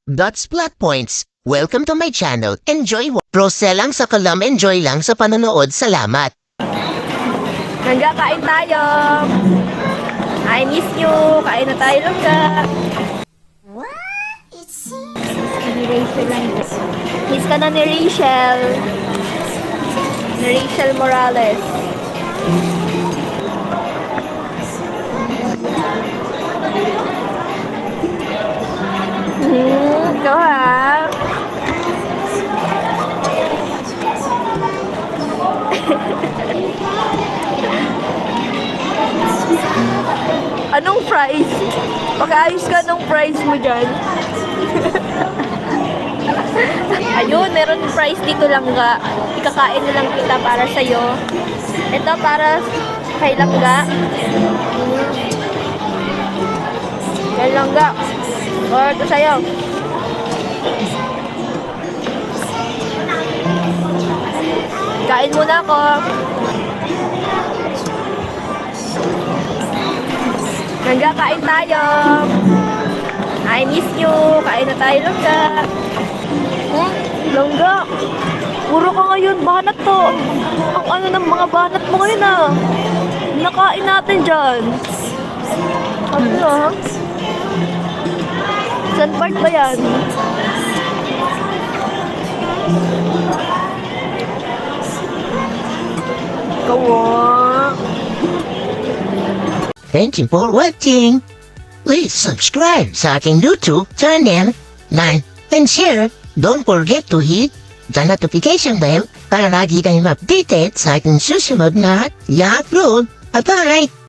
Dots Plot Points. Welcome to my channel. Enjoy. Prose lang sa kalam, enjoy lang sa panonood. Salamat. Kain tayo. I miss you. Kain na tayo lang ka. Ni Rachel lang. Miss ka na ni Rachel. Ni Rachel Morales. Ikaw ha. Anong price? Pag-ayos ka nung price mo dyan. Ayun, meron price dito lang ga. Ikakain na lang kita para sa'yo. Ito para kay Langga. Kay Langga. O, ito sa'yo. Kain muna ako. Langga, kain tayo. I miss you. Kain na tayo, Langga. Langga, puro ka ngayon banat to. Ang ano ng mga banat mo ngayon ah. Nakain natin dyan. Ano ah? Saan part ba yan? Ikaw ah. Thank you for watching. Please subscribe sa aking YouTube channel, like, and share. Don't forget to hit the notification bell para lagi kayong updated sa aking susunod na i-upload. Bye-bye!